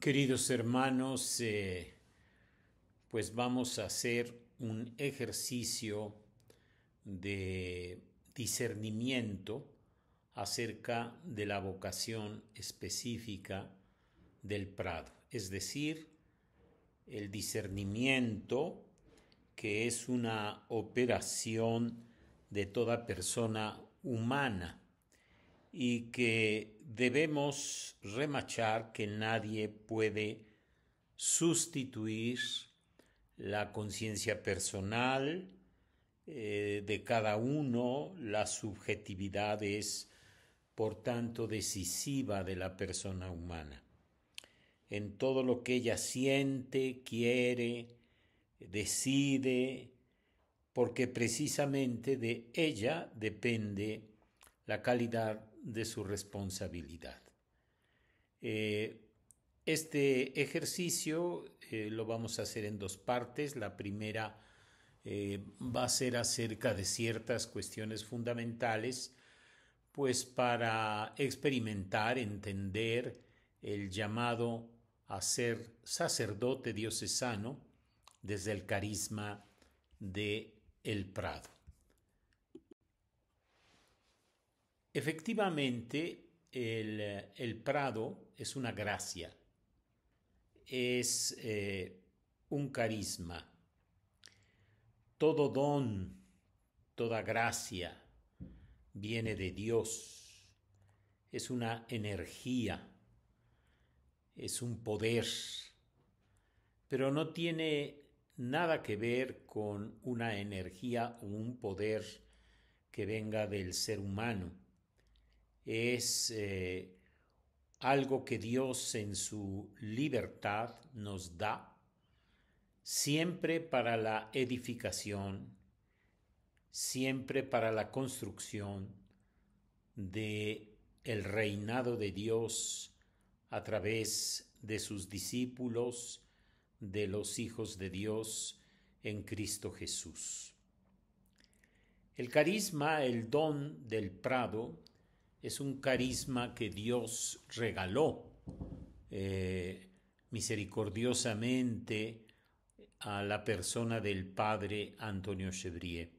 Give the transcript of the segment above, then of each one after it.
Queridos hermanos, pues vamos a hacer un ejercicio de discernimiento acerca de la vocación específica del prado, es decir, el discernimiento que es una operación de toda persona humana y que debemos remachar que nadie puede sustituir la conciencia personal de cada uno. La subjetividad es, por tanto, decisiva de la persona humana. En todo lo que ella siente, quiere, decide, porque precisamente de ella depende la calidad de su responsabilidad. Este ejercicio lo vamos a hacer en dos partes. La primera va a ser acerca de ciertas cuestiones fundamentales, pues para experimentar, entender el llamado a ser sacerdote diocesano desde el carisma de el Prado. Efectivamente, el Prado es una gracia, es un carisma. Todo don, toda gracia viene de Dios, es una energía, es un poder, pero no tiene nada que ver con una energía o un poder que venga del ser humano. Es algo que Dios en su libertad nos da, siempre para la edificación, siempre para la construcción de el reinado de Dios a través de sus discípulos, de los hijos de Dios en Cristo Jesús. El carisma, el don del Prado, es un carisma que Dios regaló misericordiosamente a la persona del padre Antonio Chevrier.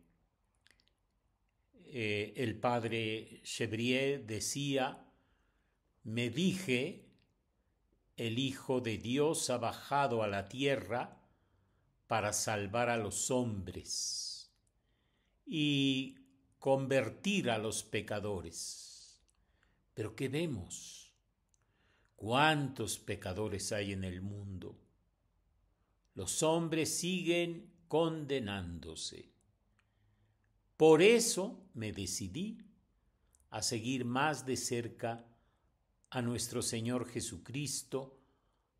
El padre Chevrier decía: me dije, el Hijo de Dios ha bajado a la tierra para salvar a los hombres y convertir a los pecadores. Pero ¿qué vemos? ¿Cuántos pecadores hay en el mundo? Los hombres siguen condenándose. Por eso me decidí a seguir más de cerca a nuestro Señor Jesucristo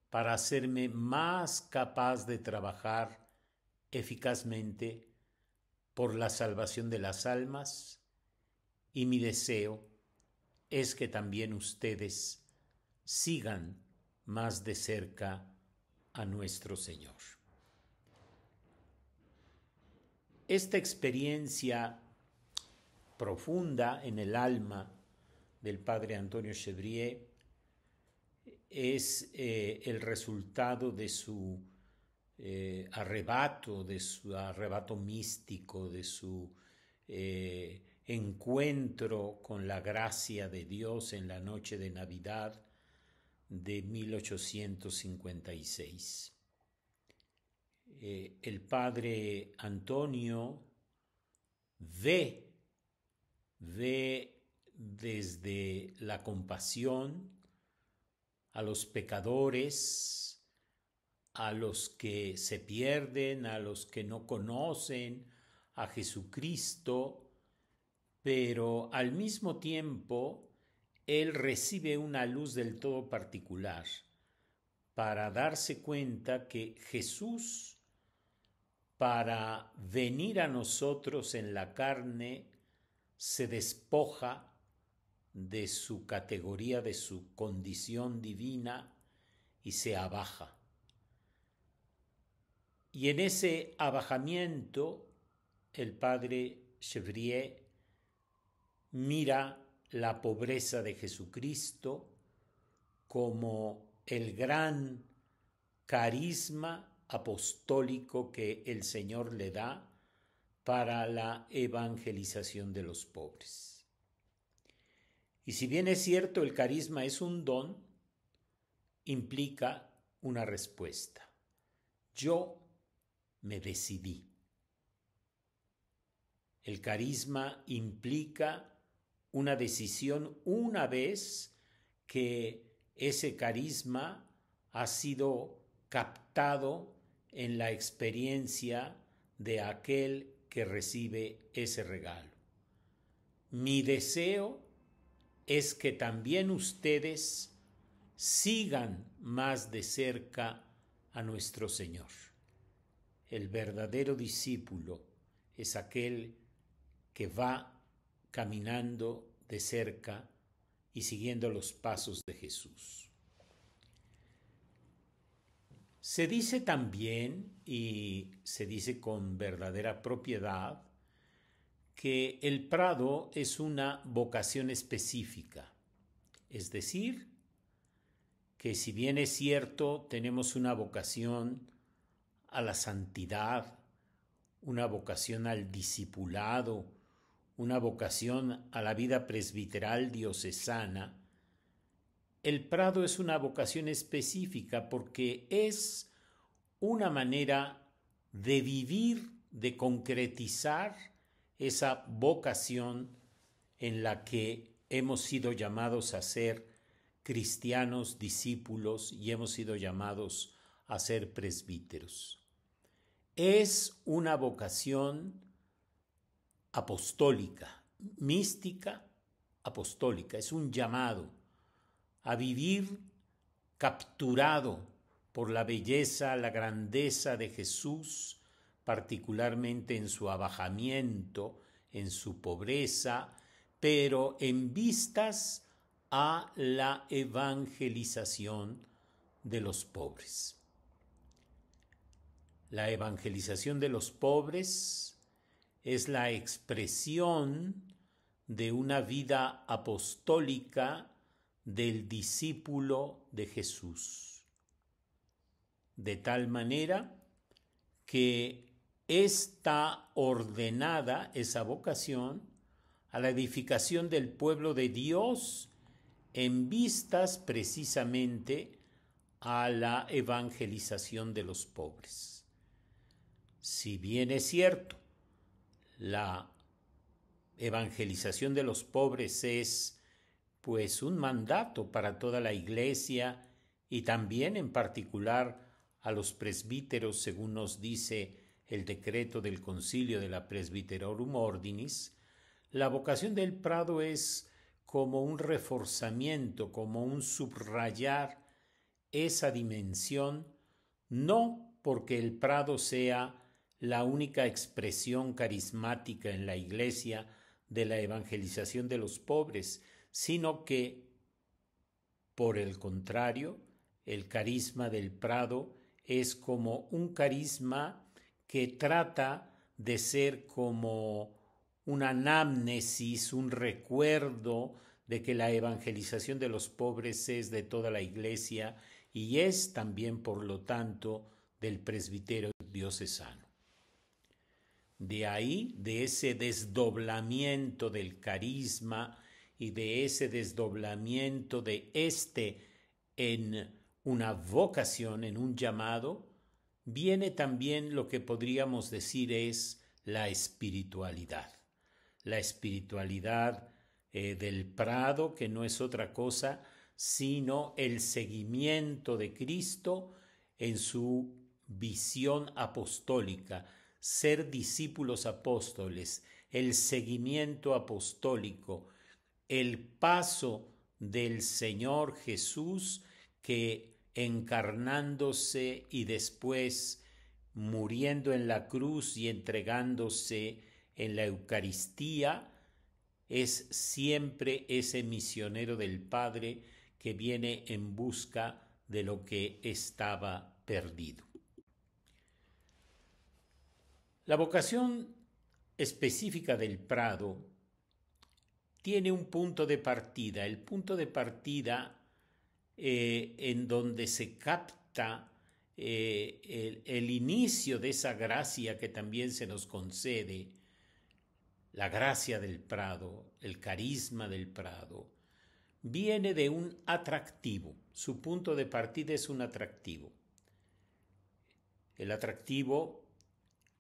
para hacerme más capaz de trabajar eficazmente por la salvación de las almas, y mi deseo es que también ustedes sigan más de cerca a nuestro Señor. Esta experiencia profunda en el alma del padre Antonio Chevrier es el resultado de su arrebato místico, de su encuentro con la gracia de Dios en la noche de Navidad de 1856. El padre Antonio ve desde la compasión a los pecadores, a los que se pierden, a los que no conocen a Jesucristo, pero al mismo tiempo él recibe una luz del todo particular para darse cuenta que Jesús, para venir a nosotros en la carne, se despoja de su categoría, de su condición divina, y se abaja. Y en ese abajamiento, el padre Chevrier mira la pobreza de Jesucristo como el gran carisma apostólico que el Señor le da para la evangelización de los pobres. Y si bien es cierto, el carisma es un don, implica una respuesta. Yo me decidí. El carisma implica una decisión una vez que ese carisma ha sido captado en la experiencia de aquel que recibe ese regalo. Mi deseo es que también ustedes sigan más de cerca a nuestro Señor. El verdadero discípulo es aquel que va caminando de cerca y siguiendo los pasos de Jesús. Se dice también, y se dice con verdadera propiedad, que el prado es una vocación específica, es decir, que si bien es cierto, tenemos una vocación a la santidad, una vocación al discipulado, una vocación a la vida presbiteral diocesana, el prado es una vocación específica porque es una manera de vivir, de concretizar esa vocación en la que hemos sido llamados a ser cristianos, discípulos, y hemos sido llamados a ser presbíteros. Es una vocación apostólica, mística apostólica, es un llamado a vivir capturado por la belleza, la grandeza de Jesús, particularmente en su abajamiento, en su pobreza, pero en vistas a la evangelización de los pobres. La evangelización de los pobres es la expresión de una vida apostólica del discípulo de Jesús, de tal manera que está ordenada esa vocación a la edificación del pueblo de Dios en vistas precisamente a la evangelización de los pobres. Si bien es cierto, la evangelización de los pobres es pues un mandato para toda la Iglesia y también en particular a los presbíteros, según nos dice el decreto del Concilio de la Presbyterorum Ordinis, la vocación del prado es como un reforzamiento, como un subrayar esa dimensión, no porque el prado sea la única expresión carismática en la Iglesia de la evangelización de los pobres, sino que, por el contrario, el carisma del prado es como un carisma que trata de ser como una anamnesis, un recuerdo de que la evangelización de los pobres es de toda la Iglesia y es también, por lo tanto, del presbítero diocesano. De ahí, de ese desdoblamiento del carisma y de ese desdoblamiento de en una vocación, en un llamado, viene también lo que podríamos decir es la espiritualidad. La espiritualidad del prado, que no es otra cosa sino el seguimiento de Cristo en su visión apostólica, ser discípulos apóstoles, el seguimiento apostólico, el paso del Señor Jesús que encarnándose y después muriendo en la cruz y entregándose en la Eucaristía, es siempre ese misionero del Padre que viene en busca de lo que estaba perdido. La vocación específica del prado tiene un punto de partida. El punto de partida en donde se capta el inicio de esa gracia que también se nos concede, la gracia del Prado, el carisma del Prado, viene de un atractivo. Su punto de partida es un atractivo. El atractivo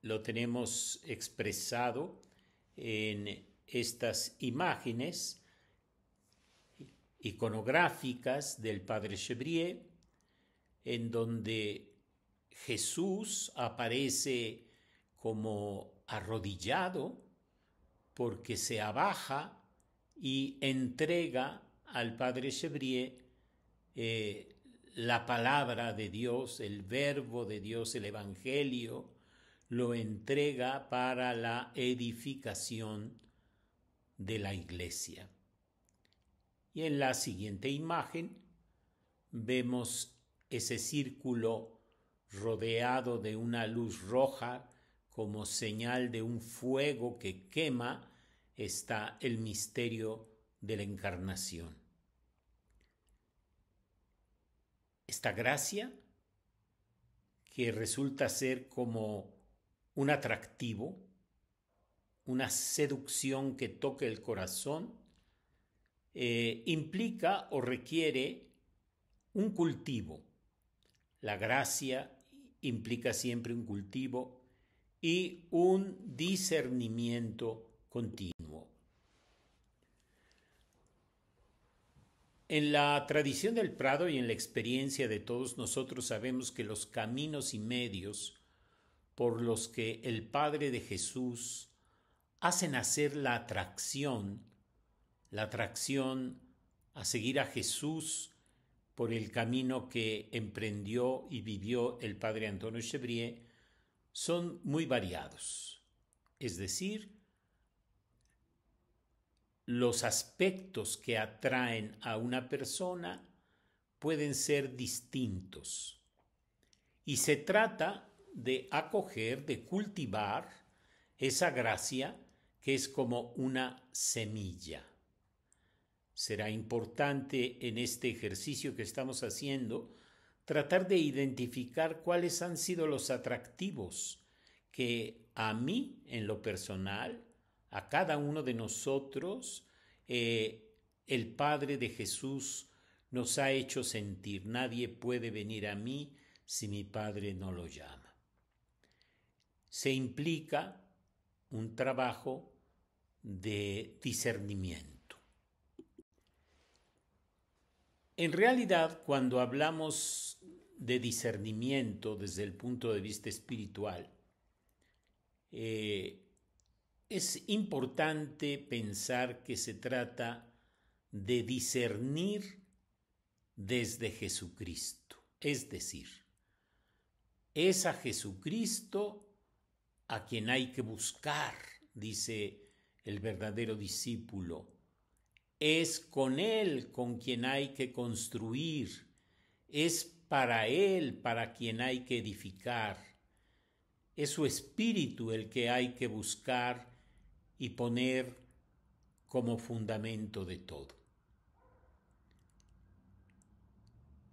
lo tenemos expresado en estas imágenes iconográficas del Padre Chevrier, en donde Jesús aparece como arrodillado porque se abaja y entrega al Padre Chevrier la palabra de Dios, el verbo de Dios, el Evangelio, lo entrega para la edificación de la iglesia. Y en la siguiente imagen vemos ese círculo rodeado de una luz roja como señal de un fuego que quema. Está el misterio de la encarnación. Esta gracia, que resulta ser como un atractivo, una seducción que toca el corazón, implica o requiere un cultivo. La gracia implica siempre un cultivo y un discernimiento continuo. En la tradición del Prado y en la experiencia de todos nosotros sabemos que los caminos y medios por los que el Padre de Jesús hace nacer la atracción a seguir a Jesús por el camino que emprendió y vivió el Padre Antonio Chevrier, son muy variados. Es decir, los aspectos que atraen a una persona pueden ser distintos. Y se trata de acoger, de cultivar esa gracia que es como una semilla. Será importante en este ejercicio que estamos haciendo tratar de identificar cuáles han sido los atractivos que a mí, en lo personal, a cada uno de nosotros, el Padre de Jesús nos ha hecho sentir. Nadie puede venir a mí si mi Padre no lo llama. Se implica un trabajo de discernimiento. En realidad, cuando hablamos de discernimiento desde el punto de vista espiritual, es importante pensar que se trata de discernir desde Jesucristo. Es decir, es a Jesucristo a quien hay que buscar, dice el verdadero discípulo. Es con Él con quien hay que construir, es para Él para quien hay que edificar, es su espíritu el que hay que buscar y poner como fundamento de todo.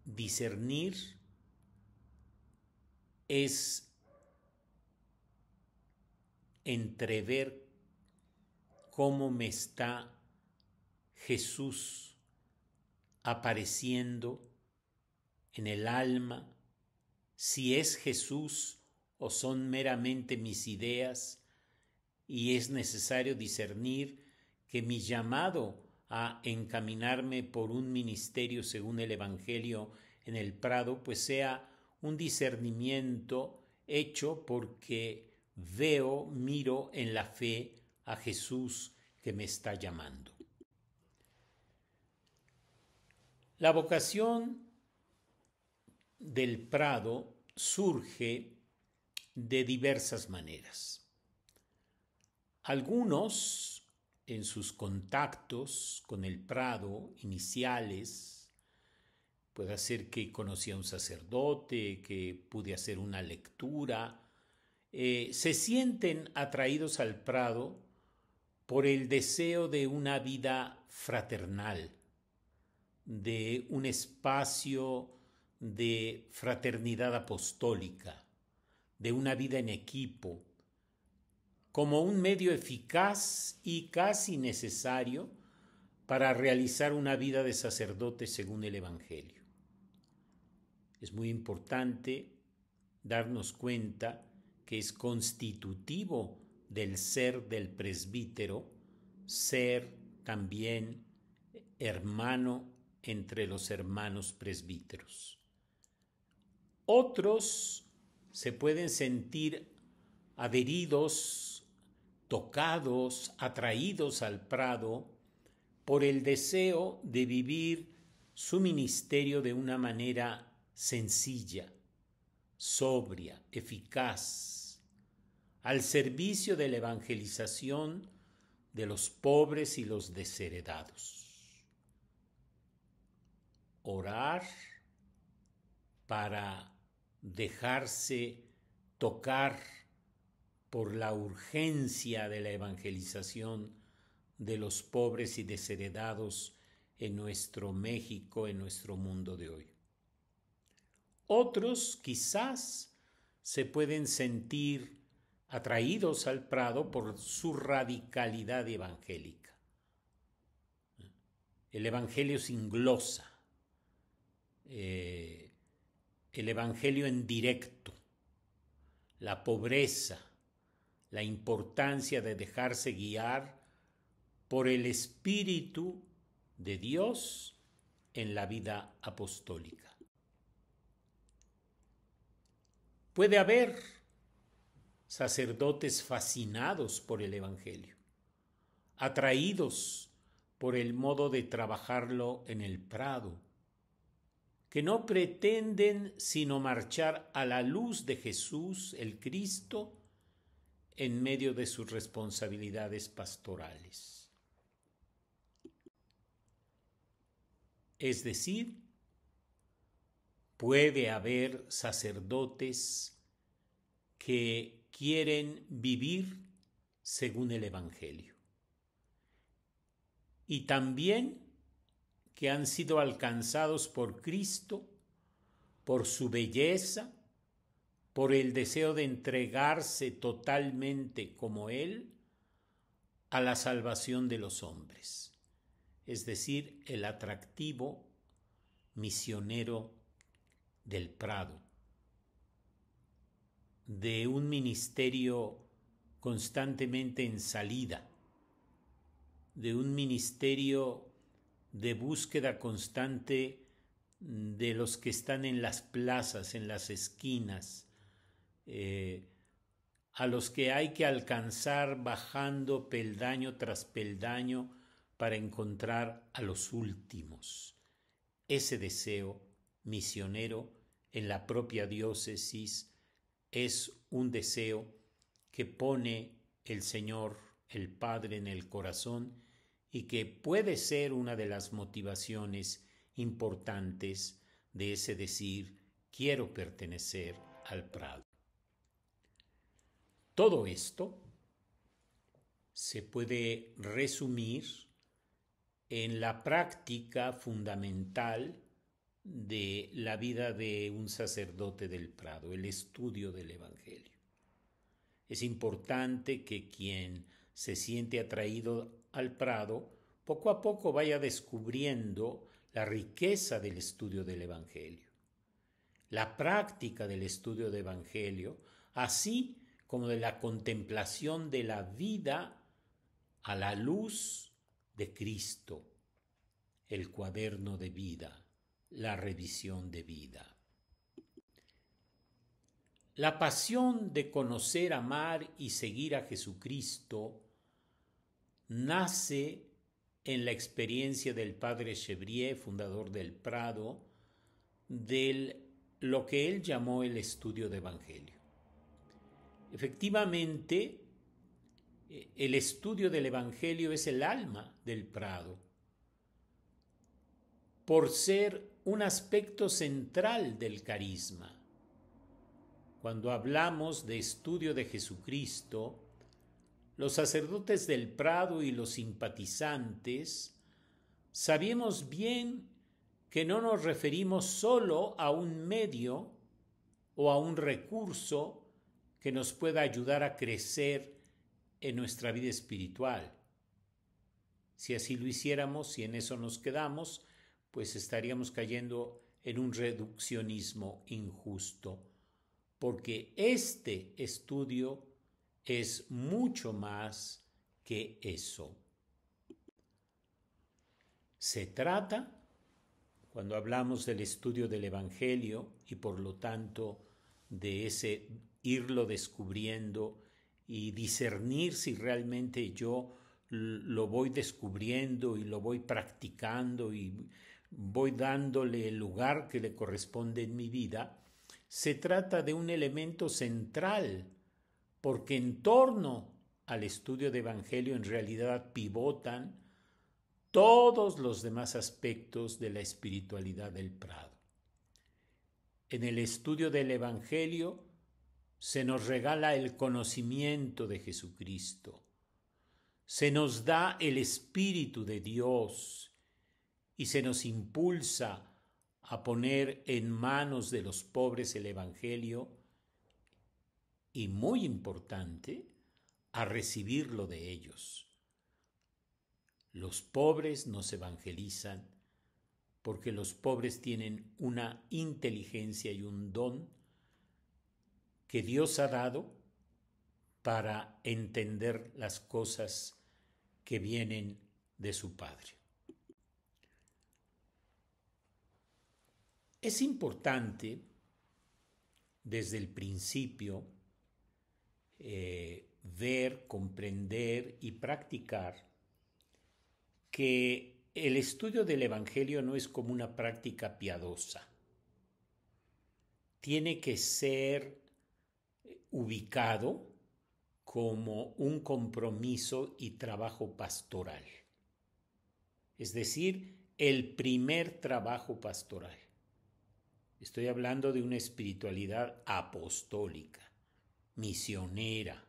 Discernir es entrever cómo me está Jesús apareciendo en el alma, si es Jesús o son meramente mis ideas, y es necesario discernir que mi llamado a encaminarme por un ministerio según el Evangelio en el Prado, pues sea un discernimiento hecho porque miro en la fe a Jesús que me está llamando. La vocación del Prado surge de diversas maneras. Algunos, en sus contactos con el Prado iniciales, puede ser que conocí a un sacerdote, que pude hacer una lectura, se sienten atraídos al Prado por el deseo de una vida fraternal, de un espacio de fraternidad apostólica, de una vida en equipo, como un medio eficaz y casi necesario para realizar una vida de sacerdote según el Evangelio. Es muy importante darnos cuenta que es constitutivo del ser del presbítero ser también hermano entre los hermanos presbíteros. Otros se pueden sentir adheridos, tocados, atraídos al prado por el deseo de vivir su ministerio de una manera sencilla, sobria, eficaz, al servicio de la evangelización de los pobres y los desheredados. Orar para dejarse tocar por la urgencia de la evangelización de los pobres y desheredados en nuestro México, en nuestro mundo de hoy. Otros quizás se pueden sentir atraídos al prado por su radicalidad evangélica. El Evangelio sin glosa, el Evangelio en directo, la pobreza, la importancia de dejarse guiar por el Espíritu de Dios en la vida apostólica. Puede haber sacerdotes fascinados por el Evangelio, atraídos por el modo de trabajarlo en el prado, que no pretenden sino marchar a la luz de Jesús, el Cristo, en medio de sus responsabilidades pastorales. Es decir, puede haber sacerdotes que quieren vivir según el Evangelio y también que han sido alcanzados por Cristo, por su belleza, por el deseo de entregarse totalmente como Él a la salvación de los hombres, es decir, el atractivo misionero del prado, de un ministerio constantemente en salida, de un ministerio de búsqueda constante de los que están en las plazas, en las esquinas, a los que hay que alcanzar bajando peldaño tras peldaño para encontrar a los últimos. Ese deseo misionero en la propia diócesis es un deseo que pone el Señor, el Padre, en el corazón y que puede ser una de las motivaciones importantes de ese decir, quiero pertenecer al prado. Todo esto se puede resumir en la práctica fundamental de la vida de un sacerdote del prado, el estudio del Evangelio. Es importante que quien se siente atraído al prado poco a poco vaya descubriendo la riqueza del estudio del Evangelio, la práctica del estudio del Evangelio, así como de la contemplación de la vida a la luz de Cristo, el cuaderno de vida, la revisión de vida. La pasión de conocer, amar y seguir a Jesucristo nace en la experiencia del padre Chevrier, fundador del Prado, de lo que él llamó el estudio de Evangelio. Efectivamente, el estudio del Evangelio es el alma del Prado, por ser un aspecto central del carisma. Cuando hablamos de estudio de Jesucristo, los sacerdotes del Prado y los simpatizantes sabemos bien que no nos referimos solo a un medio o a un recurso que nos pueda ayudar a crecer en nuestra vida espiritual. Si así lo hiciéramos, si en eso nos quedamos, pues estaríamos cayendo en un reduccionismo injusto, porque este estudio es mucho más que eso. Se trata, cuando hablamos del estudio del Evangelio y por lo tanto de ese irlo descubriendo y discernir si realmente yo lo voy descubriendo y lo voy practicando y voy dándole el lugar que le corresponde en mi vida, se trata de un elemento central, porque en torno al estudio de Evangelio en realidad pivotan todos los demás aspectos de la espiritualidad del Prado. En el estudio del Evangelio se nos regala el conocimiento de Jesucristo, se nos da el Espíritu de Dios y se nos impulsa a poner en manos de los pobres el Evangelio y, muy importante, a recibirlo de ellos. Los pobres nos evangelizan porque los pobres tienen una inteligencia y un don que Dios ha dado para entender las cosas que vienen de su Padre. Es importante desde el principio ver, comprender y practicar que el estudio del Evangelio no es como una práctica piadosa. Tiene que ser ubicado como un compromiso y trabajo pastoral. Es decir, el primer trabajo pastoral. Estoy hablando de una espiritualidad apostólica, misionera,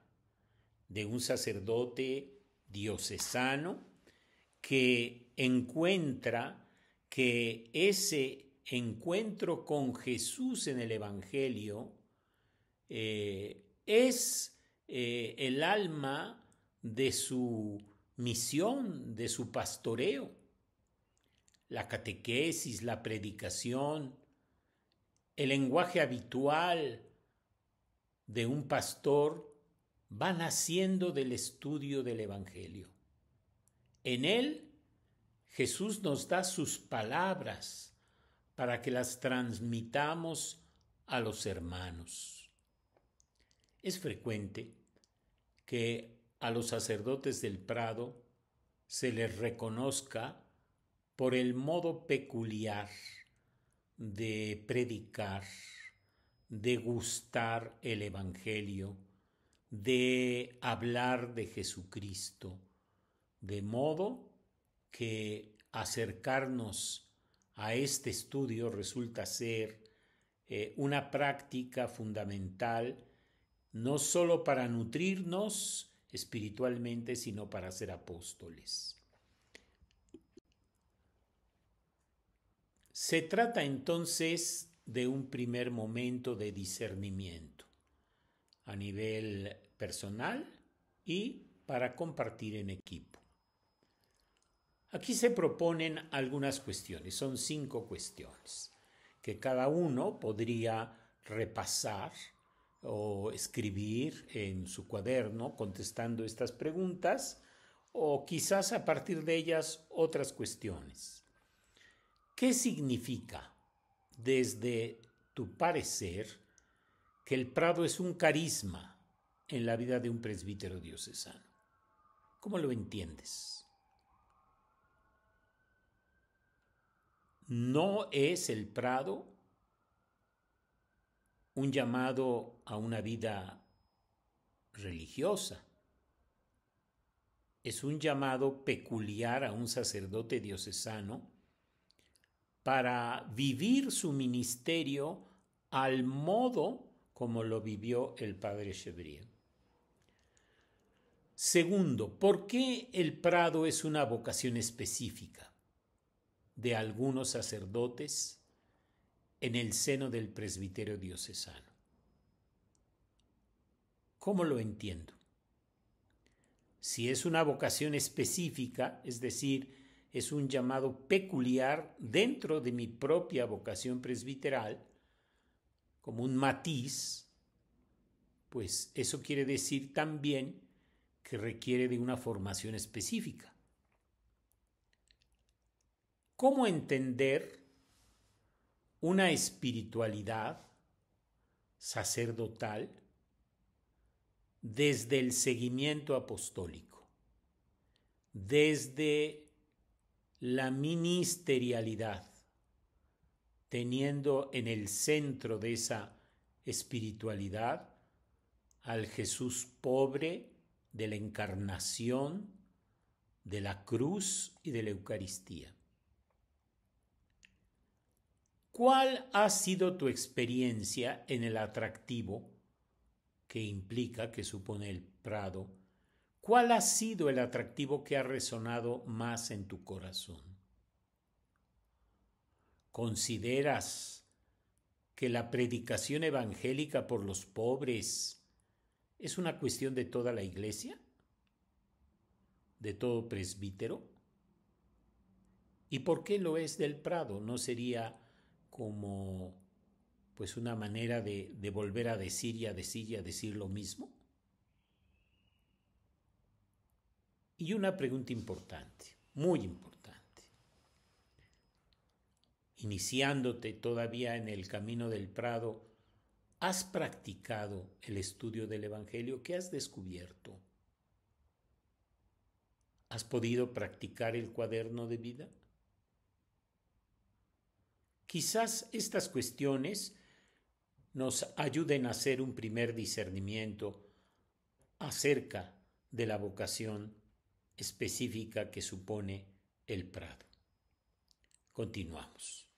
de un sacerdote diocesano que encuentra que ese encuentro con Jesús en el Evangelio es el alma de su misión, de su pastoreo. La catequesis, la predicación, el lenguaje habitual de un pastor va naciendo del estudio del Evangelio. En él, Jesús nos da sus palabras para que las transmitamos a los hermanos. Es frecuente que a los sacerdotes del Prado se les reconozca por el modo peculiar de predicar, de gustar el Evangelio, de hablar de Jesucristo, de modo que acercarnos a este estudio resulta ser una práctica fundamental, no solo para nutrirnos espiritualmente, sino para ser apóstoles. Se trata entonces de un primer momento de discernimiento a nivel personal y para compartir en equipo. Aquí se proponen algunas cuestiones, son 5 cuestiones, que cada uno podría repasar o escribir en su cuaderno contestando estas preguntas o quizás a partir de ellas otras cuestiones. ¿Qué significa, desde tu parecer, que el Prado es un carisma en la vida de un presbítero diocesano? ¿Cómo lo entiendes? ¿No es el Prado un llamado a una vida religiosa? Es un llamado peculiar a un sacerdote diocesano para vivir su ministerio al modo como lo vivió el padre Chevrier. Segundo, ¿por qué el Prado es una vocación específica? de algunos sacerdotes en el seno del presbiterio diocesano. ¿Cómo lo entiendo? Si es una vocación específica, es decir, es un llamado peculiar dentro de mi propia vocación presbiteral, como un matiz, pues eso quiere decir también que requiere de una formación específica. ¿Cómo entender una espiritualidad sacerdotal desde el seguimiento apostólico, desde la ministerialidad, teniendo en el centro de esa espiritualidad al Jesús pobre de la encarnación, de la cruz y de la Eucaristía? ¿Cuál ha sido tu experiencia en el atractivo que implica, que supone el Prado? ¿Cuál ha sido el atractivo que ha resonado más en tu corazón? ¿Consideras que la predicación evangélica por los pobres es una cuestión de toda la Iglesia? ¿De todo presbítero? ¿Y por qué lo es del Prado? ¿No sería como pues una manera de volver a decir y a decir y a decir lo mismo? Y una pregunta importante, muy importante. Iniciándote todavía en el camino del Prado, ¿has practicado el estudio del Evangelio? ¿Qué has descubierto? ¿Has podido practicar el cuaderno de vida? Quizás estas cuestiones nos ayuden a hacer un primer discernimiento acerca de la vocación específica que supone el Prado. Continuamos.